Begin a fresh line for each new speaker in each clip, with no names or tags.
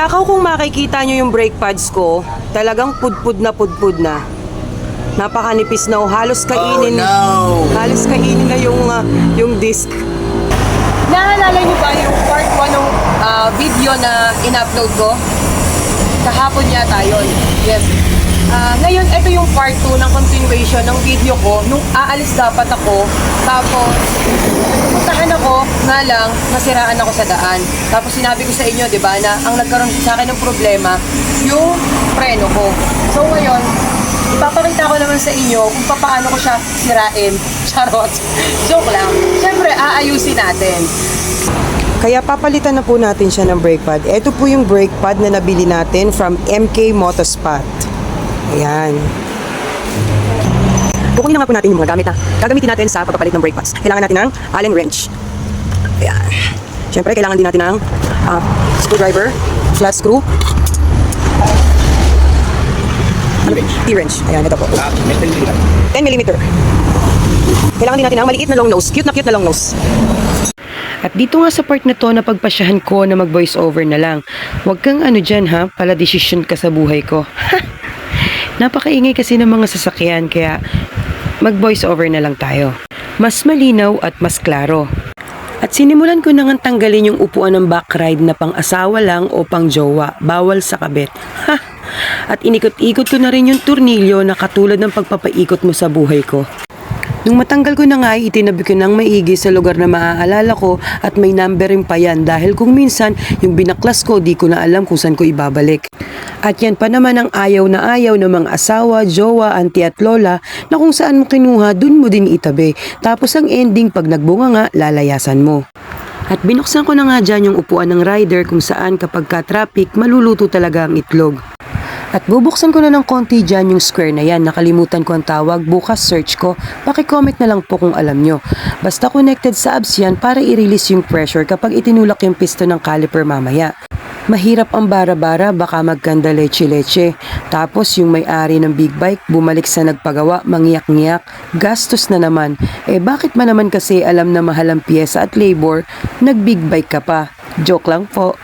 Takaw kung makikita nyo yung brake pads ko, talagang pudpud na pudpud na. Napakanipis na halos kainin.
Oh, no.
Halos kainin na yung disc. Naalala nyo ba yung part 1 ng video na in-upload ko? Kahapon yata yun. Yes. Ngayon, ito yung part 2 ng continuation ng video ko. Nung aalis dapat ako, tapos pupuntahan ako, nga lang, nasiraan ako sa daan. Tapos sinabi ko sa inyo, di ba, na ang nagkaroon sa akin ng problema, yung preno ko. So ngayon, ipapakita ko naman sa inyo kung paano ko siya sirain. Charot. Joke lang. Siyempre, aayusin natin. Kaya papalitan na po natin siya ng brake pad. Ito po yung brake pad na nabili natin from MK Motospot. Ayan. Kukunin na nga po natin yung mga gamit na gagamitin natin sa pagpapalit ng brake pads. Kailangan natin ng Allen wrench. Ayan. Siyempre, kailangan din natin ng screwdriver, flat screw, T-wrench. Ayan, ito po. 10mm. Kailangan din natin ng maliit na long nose. Cute na long nose. At dito nga sa part na to, napagpasyahan ko na mag voice over na lang. Huwag kang ano dyan ha, pala decision ka sa buhay ko. Napakaingay kasi ng mga sasakyan, kaya mag voice over na lang tayo. Mas malinaw at mas klaro. At sinimulan ko na nga tanggalin yung upuan ng back ride na pang asawa lang o pang jowa. Bawal sa kabit. Ha! At inikot-ikot ko na rin yung turnilyo na katulad ng pagpapaikot mo sa buhay ko. Nung matanggal ko na nga ay itinabi ko ng maigi sa lugar na maaalala ko at may numbering pa yan dahil kung minsan yung binaklas ko di ko na alam kung saan ko ibabalik. At yan pa naman ang ayaw ng mga asawa, jowa, auntie at lola na kung saan mo kinuha dun mo din itabi. Tapos ang ending pag nagbunga nga lalayasan mo. At binuksan ko na nga dyan yung upuan ng rider kung saan kapag ka-traffic maluluto talaga ang itlog. At bubuksan ko na ng konti dyan yung square na yan. Nakalimutan ko ang tawag. Bukas search ko. Paki-comment na lang po kung alam nyo. Basta connected sa abs yan para i-release yung pressure kapag itinulak yung piston ng caliper mamaya. Mahirap ang bara-bara, baka magkanda leche-leche. Tapos yung may-ari ng big bike, bumalik sa nagpagawa, mangiyak-ngiyak. Gastos na naman. Bakit man naman kasi alam na mahal ang pyesa at labor, nag-big bike ka pa? Joke lang po.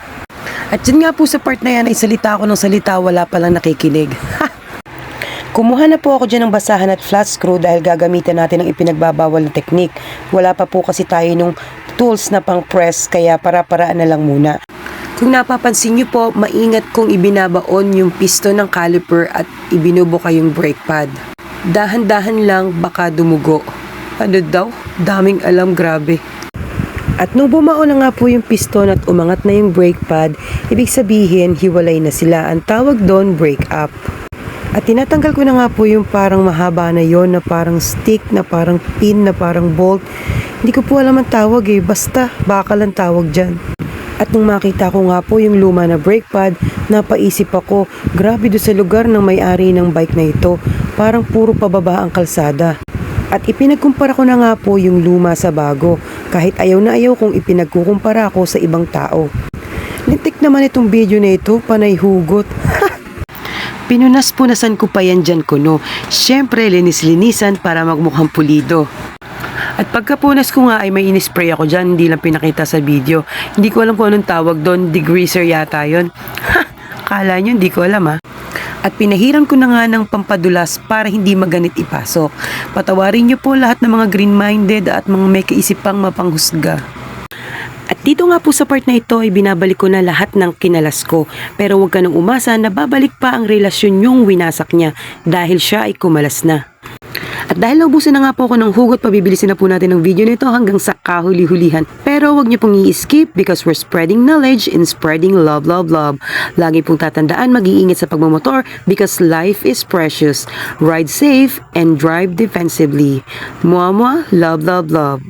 At dyan nga po sa part na yan ay salita ako ng salita, wala palang nakikinig. Kumuha na po ako dyan ng basahan at flat screw dahil gagamitin natin ang ipinagbabawal na teknik. Wala pa po kasi tayo nung tools na pang press kaya para-paraan na lang muna. Kung napapansin nyo po, maingat kong ibinabaon yung piston ng caliper at ibinubuka yung brake pad. Dahan-dahan lang, baka dumugo. Ano daw? Daming alam, grabe. At nung bumao na nga po yung piston at umangat na yung brake pad, ibig sabihin hiwalay na sila. Ang tawag doon, break up. At tinatanggal ko na nga po yung parang mahaba na yon na parang stick, na parang pin, na parang bolt. Hindi ko po alam ang tawag basta bakal ang tawag dyan. At nung makita ko nga po yung luma na brake pad, napaisip ako, grabe do sa lugar ng may-ari ng bike na ito, parang puro pababa ang kalsada. At ipinagkumpara ko na nga po yung luma sa bago, kahit ayaw na ayaw kong ipinagkukumpara ako sa ibang tao. Lintik naman itong video na ito, panay hugot. Pinunas-punasan ko pa yan dyan kuno. Siyempre, linis-linisan para magmukhang pulido. At pagkapunas ko nga ay may inispray ako dyan, hindi lang pinakita sa video. Hindi ko alam kung anong tawag doon, degreaser yata yun. Kala nyo, hindi ko alam At pinahiran ko na nga ng pampadulas para hindi maganit ipasok. Patawarin niyo po lahat ng mga green-minded at mga may kaisipang mapanghusga. At dito nga po sa part na ito ay binabalik ko na lahat ng kinalas ko. Pero huwag ka nang umasa na babalik pa ang relasyon yung winasak niya dahil siya ay kumalas na. At dahil naubusan na nga po ako ng hugot, pabibilisin na po natin ang video nito hanggang sa kahuli-hulihan. Pero wag niyo pong i-skip because we're spreading knowledge and spreading love, love, love. Lagi pong tatandaan, mag-iingat sa pagmamotor because life is precious. Ride safe and drive defensively. Mwah, mwah, love, love, love.